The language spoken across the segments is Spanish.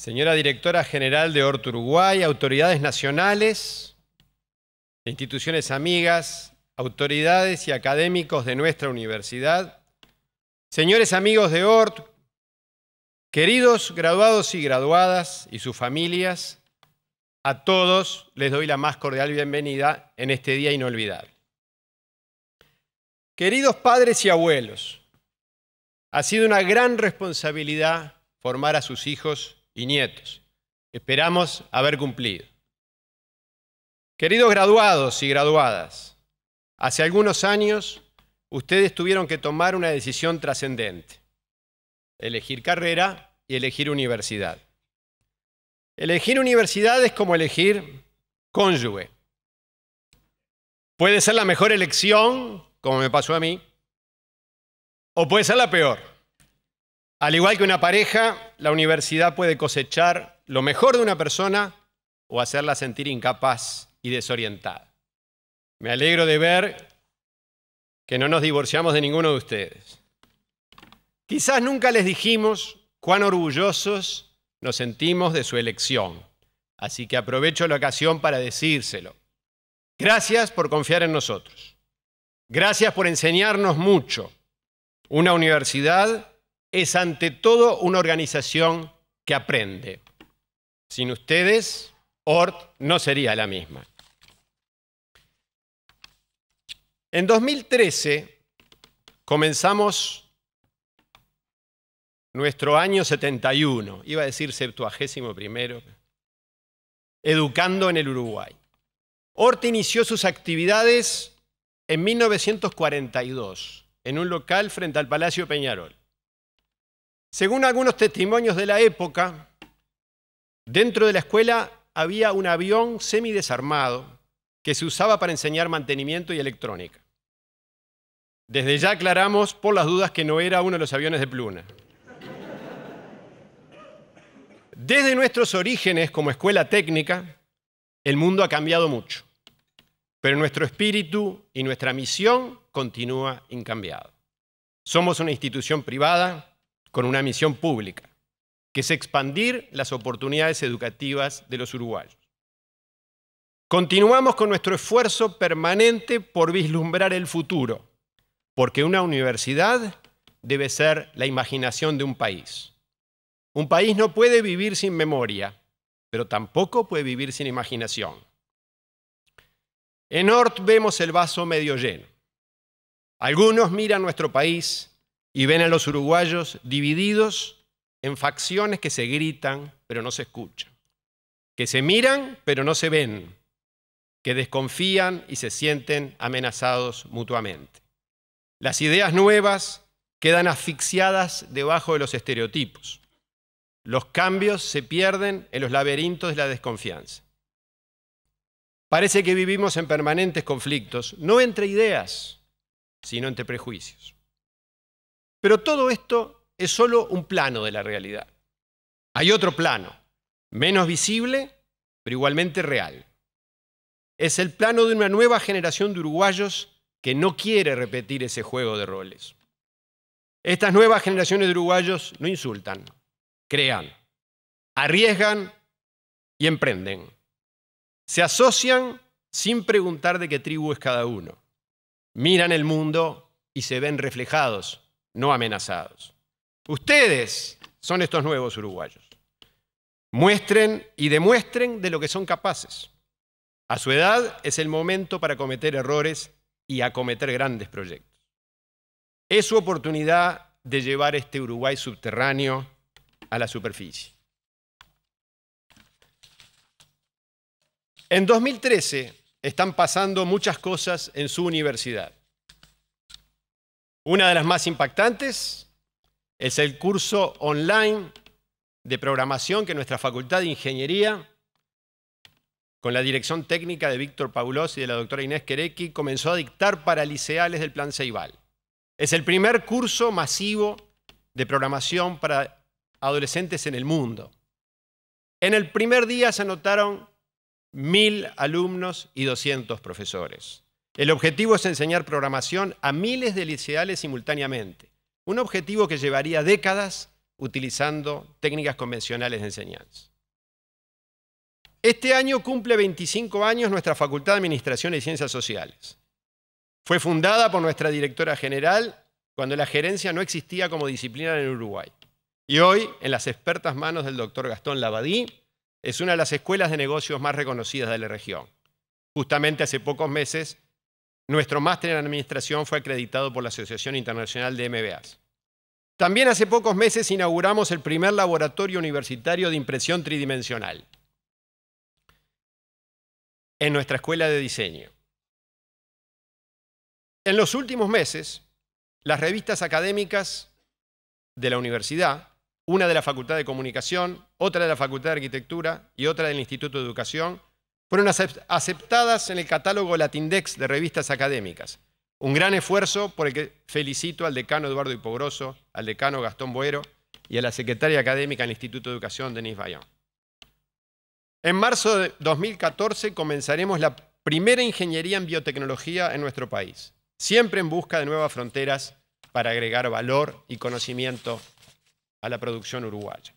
Señora Directora General de Hort Uruguay, autoridades nacionales, instituciones amigas, autoridades y académicos de nuestra universidad, señores amigos de Hort, queridos graduados y graduadas y sus familias, a todos les doy la más cordial bienvenida en este día inolvidable. Queridos padres y abuelos, ha sido una gran responsabilidad formar a sus hijos y nietos. Esperamos haber cumplido. Queridos graduados y graduadas, hace algunos años ustedes tuvieron que tomar una decisión trascendente: elegir carrera y elegir universidad. Elegir universidad es como elegir cónyuge. Puede ser la mejor elección, como me pasó a mí, o puede ser la peor. Al igual que una pareja, la universidad puede cosechar lo mejor de una persona o hacerla sentir incapaz y desorientada. Me alegro de ver que no nos divorciamos de ninguno de ustedes. Quizás nunca les dijimos cuán orgullosos nos sentimos de su elección, así que aprovecho la ocasión para decírselo. Gracias por confiar en nosotros. Gracias por enseñarnos mucho. Una universidad es ante todo una organización que aprende. Sin ustedes, Hort no sería la misma. En 2013 comenzamos nuestro año 71, iba a decir 71º, educando en el Uruguay. Hort inició sus actividades en 1942, en un local frente al Palacio Peñarol. Según algunos testimonios de la época, dentro de la escuela había un avión semidesarmado que se usaba para enseñar mantenimiento y electrónica. Desde ya aclaramos por las dudas que no era uno de los aviones de Pluna. Desde nuestros orígenes como escuela técnica, el mundo ha cambiado mucho, pero nuestro espíritu y nuestra misión continúa incambiado. Somos una institución privada con una misión pública, que es expandir las oportunidades educativas de los uruguayos. Continuamos con nuestro esfuerzo permanente por vislumbrar el futuro, porque una universidad debe ser la imaginación de un país. Un país no puede vivir sin memoria, pero tampoco puede vivir sin imaginación. En Hort vemos el vaso medio lleno. Algunos miran nuestro país y ven a los uruguayos divididos en facciones que se gritan pero no se escuchan, que se miran pero no se ven, que desconfían y se sienten amenazados mutuamente. Las ideas nuevas quedan asfixiadas debajo de los estereotipos. Los cambios se pierden en los laberintos de la desconfianza. Parece que vivimos en permanentes conflictos, no entre ideas, sino entre prejuicios. Pero todo esto es solo un plano de la realidad. Hay otro plano, menos visible, pero igualmente real. Es el plano de una nueva generación de uruguayos que no quiere repetir ese juego de roles. Estas nuevas generaciones de uruguayos no insultan, crean, arriesgan y emprenden. Se asocian sin preguntar de qué tribu es cada uno. Miran el mundo y se ven reflejados, no amenazados. Ustedes son estos nuevos uruguayos. Muestren y demuestren de lo que son capaces. A su edad es el momento para cometer errores y acometer grandes proyectos. Es su oportunidad de llevar este Uruguay subterráneo a la superficie. En 2013 están pasando muchas cosas en su universidad. Una de las más impactantes es el curso online de programación que nuestra Facultad de Ingeniería, con la dirección técnica de Víctor Paulós y de la doctora Inés Querecki, comenzó a dictar para liceales del Plan Ceibal. Es el primer curso masivo de programación para adolescentes en el mundo. En el primer día se anotaron 1000 alumnos y 200 profesores. El objetivo es enseñar programación a miles de liceales simultáneamente. Un objetivo que llevaría décadas utilizando técnicas convencionales de enseñanza. Este año cumple 25 años nuestra Facultad de Administración y Ciencias Sociales. Fue fundada por nuestra directora general cuando la gerencia no existía como disciplina en Uruguay. Y hoy, en las expertas manos del doctor Gastón Labadí, es una de las escuelas de negocios más reconocidas de la región. Justamente hace pocos meses, nuestro máster en administración fue acreditado por la Asociación Internacional de MBAs. También hace pocos meses inauguramos el primer laboratorio universitario de impresión tridimensional en nuestra escuela de diseño. En los últimos meses, las revistas académicas de la universidad, una de la Facultad de Comunicación, otra de la Facultad de Arquitectura y otra del Instituto de Educación, fueron aceptadas en el catálogo Latindex de revistas académicas. Un gran esfuerzo por el que felicito al decano Eduardo Hipogroso, al decano Gastón Boero y a la secretaria académica del Instituto de Educación, Denise Bayon. En marzo de 2014 comenzaremos la primera ingeniería en biotecnología en nuestro país, siempre en busca de nuevas fronteras para agregar valor y conocimiento a la producción uruguaya.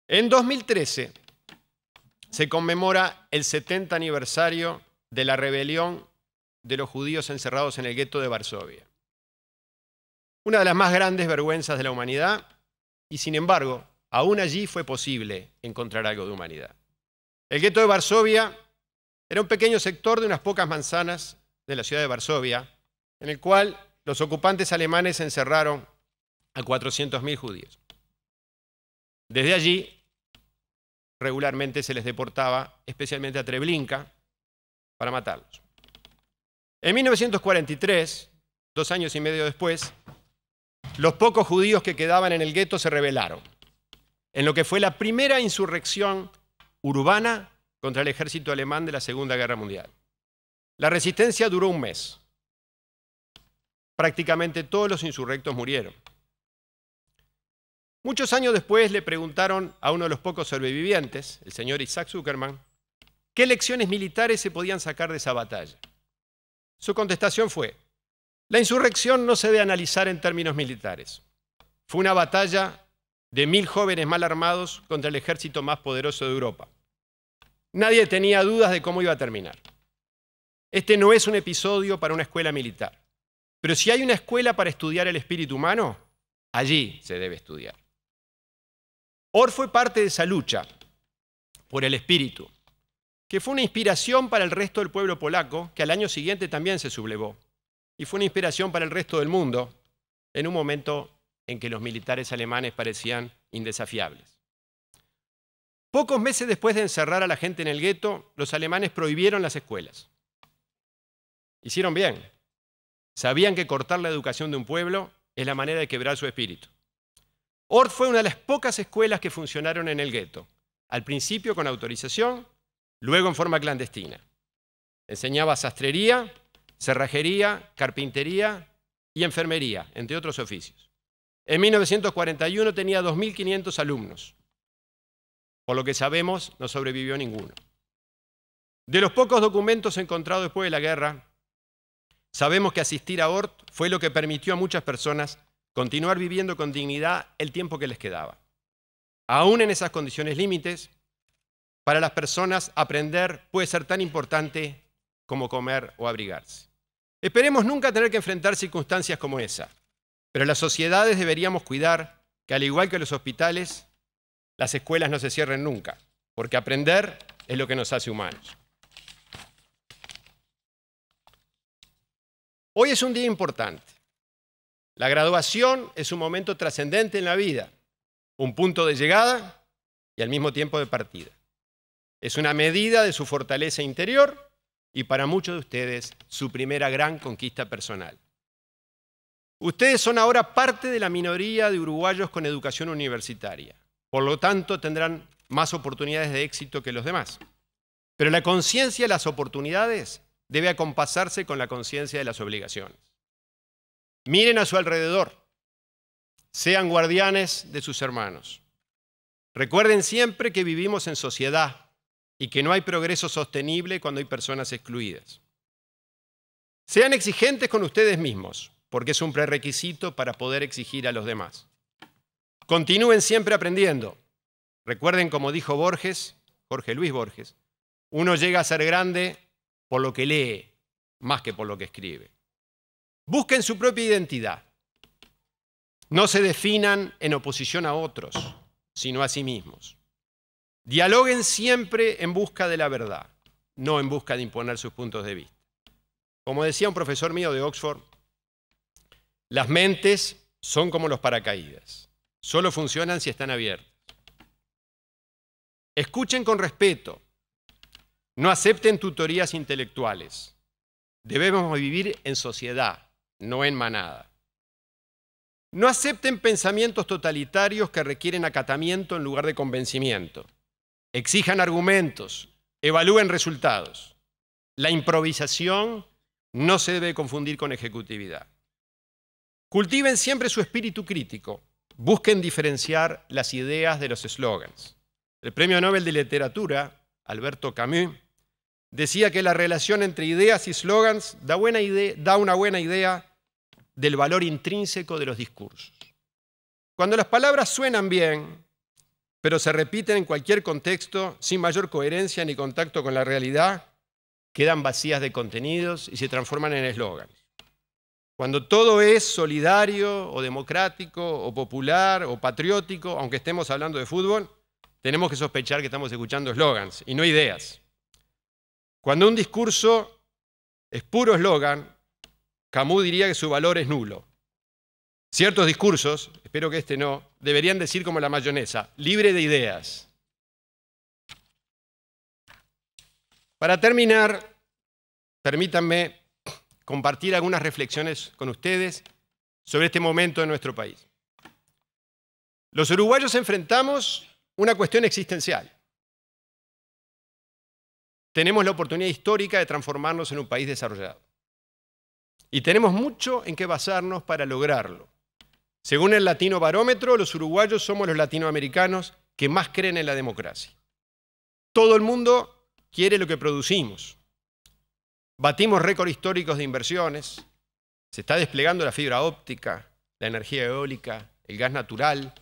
En 2013 se conmemora el 70 aniversario de la rebelión de los judíos encerrados en el gueto de Varsovia. Una de las más grandes vergüenzas de la humanidad, y sin embargo, aún allí fue posible encontrar algo de humanidad. El gueto de Varsovia era un pequeño sector de unas pocas manzanas de la ciudad de Varsovia, en el cual los ocupantes alemanes encerraron a 400.000 judíos. Desde allí, regularmente se les deportaba, especialmente a Treblinka, para matarlos. En 1943, 2 años y medio después, los pocos judíos que quedaban en el gueto se rebelaron, en lo que fue la primera insurrección urbana contra el ejército alemán de la Segunda Guerra Mundial. La resistencia duró un mes. Prácticamente todos los insurrectos murieron. Muchos años después le preguntaron a uno de los pocos sobrevivientes, el señor Isaac Zuckerman, qué lecciones militares se podían sacar de esa batalla. Su contestación fue: la insurrección no se debe analizar en términos militares. Fue una batalla de 1000 jóvenes mal armados contra el ejército más poderoso de Europa. Nadie tenía dudas de cómo iba a terminar. Este no es un episodio para una escuela militar. Pero si hay una escuela para estudiar el espíritu humano, allí se debe estudiar. Orff fue parte de esa lucha por el espíritu, que fue una inspiración para el resto del pueblo polaco, que al año siguiente también se sublevó. Y fue una inspiración para el resto del mundo, en un momento en que los militares alemanes parecían indesafiables. Pocos meses después de encerrar a la gente en el gueto, los alemanes prohibieron las escuelas. Hicieron bien. Sabían que cortar la educación de un pueblo es la manera de quebrar su espíritu. Orff fue una de las pocas escuelas que funcionaron en el gueto, al principio con autorización, luego en forma clandestina. Enseñaba sastrería, cerrajería, carpintería y enfermería, entre otros oficios. En 1941 tenía 2.500 alumnos. Por lo que sabemos, no sobrevivió ninguno. De los pocos documentos encontrados después de la guerra, sabemos que asistir a Orff fue lo que permitió a muchas personas continuar viviendo con dignidad el tiempo que les quedaba. Aún en esas condiciones límites, para las personas aprender puede ser tan importante como comer o abrigarse. Esperemos nunca tener que enfrentar circunstancias como esa, pero las sociedades deberíamos cuidar que, al igual que los hospitales, las escuelas no se cierren nunca, porque aprender es lo que nos hace humanos. Hoy es un día importante. La graduación es un momento trascendente en la vida, un punto de llegada y al mismo tiempo de partida. Es una medida de su fortaleza interior y para muchos de ustedes su primera gran conquista personal. Ustedes son ahora parte de la minoría de uruguayos con educación universitaria. Por lo tanto, tendrán más oportunidades de éxito que los demás. Pero la conciencia de las oportunidades debe acompasarse con la conciencia de las obligaciones. Miren a su alrededor. Sean guardianes de sus hermanos. Recuerden siempre que vivimos en sociedad y que no hay progreso sostenible cuando hay personas excluidas. Sean exigentes con ustedes mismos. porque es un prerequisito para poder exigir a los demás. Continúen siempre aprendiendo. Recuerden, como dijo Borges, Jorge Luis Borges, uno llega a ser grande por lo que lee, más que por lo que escribe. Busquen su propia identidad. No se definan en oposición a otros, sino a sí mismos. Dialoguen siempre en busca de la verdad, no en busca de imponer sus puntos de vista. Como decía un profesor mío de Oxford, las mentes son como los paracaídas. Solo funcionan si están abiertas. Escuchen con respeto. No acepten tutorías intelectuales. Debemos vivir en sociedad, no en manada. No acepten pensamientos totalitarios que requieren acatamiento en lugar de convencimiento. Exijan argumentos, evalúen resultados. La improvisación no se debe confundir con ejecutividad. Cultiven siempre su espíritu crítico. Busquen diferenciar las ideas de los eslogans. El Premio Nobel de Literatura, Alberto Camus, decía que la relación entre ideas y eslogans da una buena idea del valor intrínseco de los discursos. Cuando las palabras suenan bien, pero se repiten en cualquier contexto sin mayor coherencia ni contacto con la realidad, quedan vacías de contenidos y se transforman en eslogans. Cuando todo es solidario o democrático o popular o patriótico, aunque estemos hablando de fútbol, tenemos que sospechar que estamos escuchando eslogans y no ideas. Cuando un discurso es puro eslogan, Camus diría que su valor es nulo. Ciertos discursos, espero que este no, deberían decir como la mayonesa, libre de ideas. Para terminar, permítanme compartir algunas reflexiones con ustedes sobre este momento de nuestro país. Los uruguayos enfrentamos una cuestión existencial. Tenemos la oportunidad histórica de transformarnos en un país desarrollado. Y tenemos mucho en qué basarnos para lograrlo. Según el Latino Barómetro, los uruguayos somos los latinoamericanos que más creen en la democracia. Todo el mundo quiere lo que producimos. Batimos récords históricos de inversiones. Se está desplegando la fibra óptica, la energía eólica, el gas natural.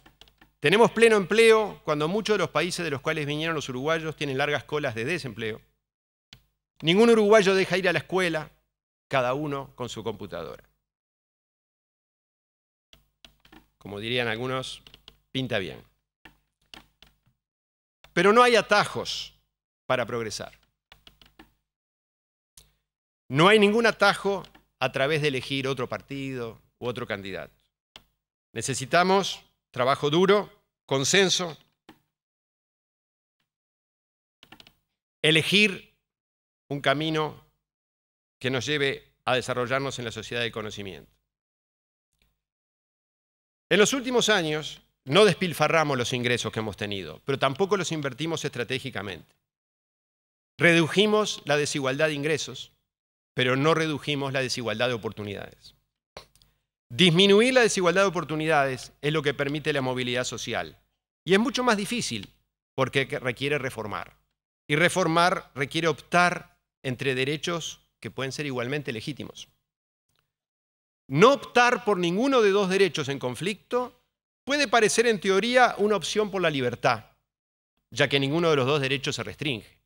Tenemos pleno empleo cuando muchos de los países de los cuales vinieron los uruguayos tienen largas colas de desempleo. Ningún uruguayo deja ir a la escuela, cada uno con su computadora. Como dirían algunos, pinta bien. Pero no hay atajos para progresar. No hay ningún atajo a través de elegir otro partido u otro candidato. Necesitamos trabajo duro, consenso, elegir un camino que nos lleve a desarrollarnos en la sociedad del conocimiento. En los últimos años no despilfarramos los ingresos que hemos tenido, pero tampoco los invertimos estratégicamente. Redujimos la desigualdad de ingresos, pero no redujimos la desigualdad de oportunidades. Disminuir la desigualdad de oportunidades es lo que permite la movilidad social. Y es mucho más difícil porque requiere reformar. Y reformar requiere optar entre derechos que pueden ser igualmente legítimos. No optar por ninguno de dos derechos en conflicto puede parecer en teoría una opción por la libertad, ya que ninguno de los dos derechos se restringe.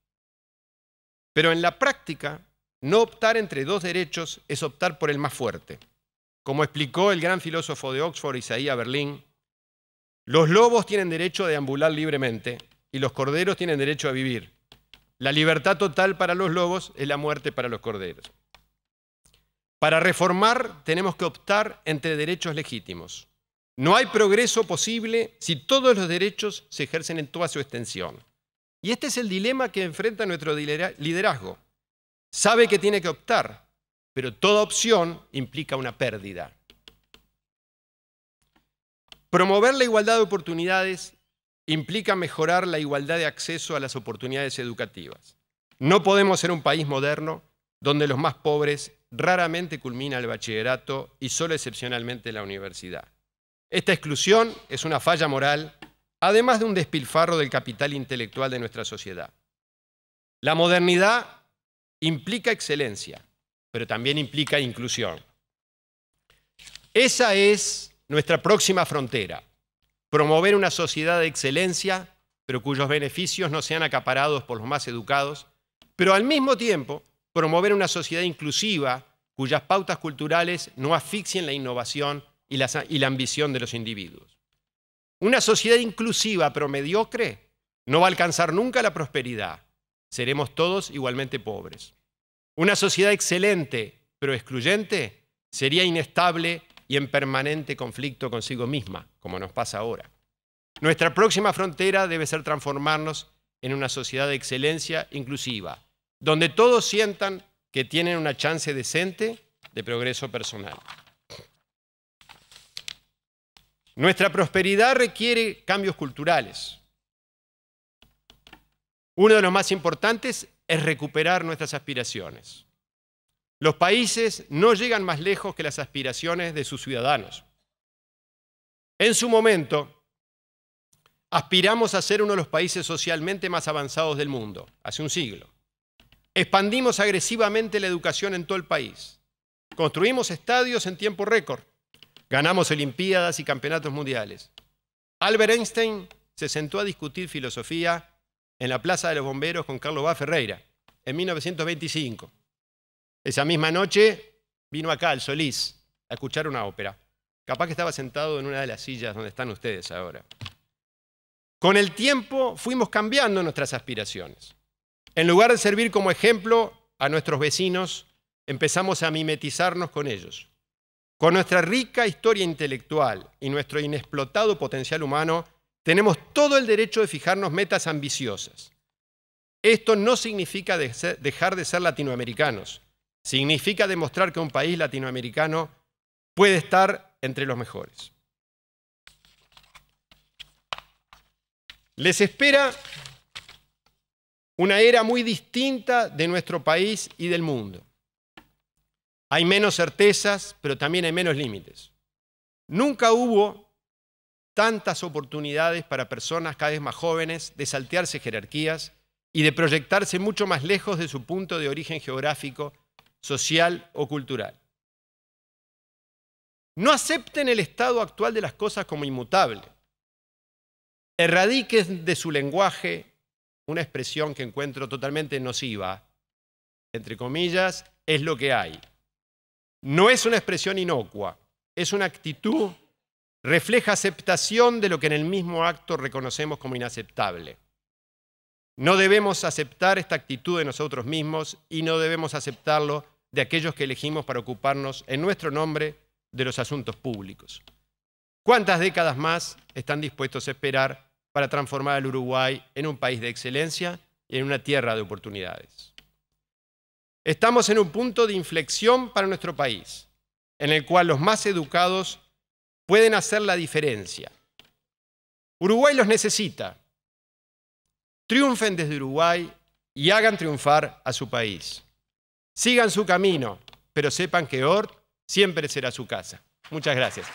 Pero en la práctica, no optar entre dos derechos es optar por el más fuerte. Como explicó el gran filósofo de Oxford, Isaiah Berlin, los lobos tienen derecho a deambular libremente y los corderos tienen derecho a vivir. La libertad total para los lobos es la muerte para los corderos. Para reformar tenemos que optar entre derechos legítimos. No hay progreso posible si todos los derechos se ejercen en toda su extensión. Y este es el dilema que enfrenta nuestro liderazgo. Sabe que tiene que optar, pero toda opción implica una pérdida. Promover la igualdad de oportunidades implica mejorar la igualdad de acceso a las oportunidades educativas. No podemos ser un país moderno donde los más pobres raramente culminan el bachillerato y solo excepcionalmente la universidad. Esta exclusión es una falla moral, además de un despilfarro del capital intelectual de nuestra sociedad. La modernidad implica excelencia, pero también implica inclusión. Esa es nuestra próxima frontera. Promover una sociedad de excelencia, pero cuyos beneficios no sean acaparados por los más educados, pero al mismo tiempo promover una sociedad inclusiva cuyas pautas culturales no asfixien la innovación y la ambición de los individuos. Una sociedad inclusiva pero mediocre no va a alcanzar nunca la prosperidad. Seremos todos igualmente pobres. Una sociedad excelente pero excluyente sería inestable y en permanente conflicto consigo misma, como nos pasa ahora. Nuestra próxima frontera debe ser transformarnos en una sociedad de excelencia inclusiva, donde todos sientan que tienen una chance decente de progreso personal. Nuestra prosperidad requiere cambios culturales. Uno de los más importantes es recuperar nuestras aspiraciones. Los países no llegan más lejos que las aspiraciones de sus ciudadanos. En su momento, aspiramos a ser uno de los países socialmente más avanzados del mundo, hace un siglo. Expandimos agresivamente la educación en todo el país. Construimos estadios en tiempo récord. Ganamos olimpiadas y campeonatos mundiales. Albert Einstein se sentó a discutir filosofía en la Plaza de los Bomberos con Carlos Vaz Ferreira en 1925. Esa misma noche vino acá al Solís a escuchar una ópera. Capaz que estaba sentado en una de las sillas donde están ustedes ahora. Con el tiempo fuimos cambiando nuestras aspiraciones. En lugar de servir como ejemplo a nuestros vecinos, empezamos a mimetizarnos con ellos. Con nuestra rica historia intelectual y nuestro inexplotado potencial humano, tenemos todo el derecho de fijarnos metas ambiciosas. Esto no significa dejar de ser latinoamericanos. Significa demostrar que un país latinoamericano puede estar entre los mejores. Les espera una era muy distinta de nuestro país y del mundo. Hay menos certezas, pero también hay menos límites. Nunca hubo tantas oportunidades para personas cada vez más jóvenes de saltearse jerarquías y de proyectarse mucho más lejos de su punto de origen geográfico, social o cultural. No acepten el estado actual de las cosas como inmutable. Erradiquen de su lenguaje una expresión que encuentro totalmente nociva. Entre comillas, es lo que hay. No es una expresión inocua, es una actitud, refleja aceptación de lo que en el mismo acto reconocemos como inaceptable. No debemos aceptar esta actitud de nosotros mismos y no debemos aceptarlo de aquellos que elegimos para ocuparnos en nuestro nombre de los asuntos públicos. ¿Cuántas décadas más están dispuestos a esperar para transformar al Uruguay en un país de excelencia y en una tierra de oportunidades? Estamos en un punto de inflexión para nuestro país, en el cual los más educados pueden hacer la diferencia. Uruguay los necesita. Triunfen desde Uruguay y hagan triunfar a su país. Sigan su camino, pero sepan que Ort siempre será su casa. Muchas gracias.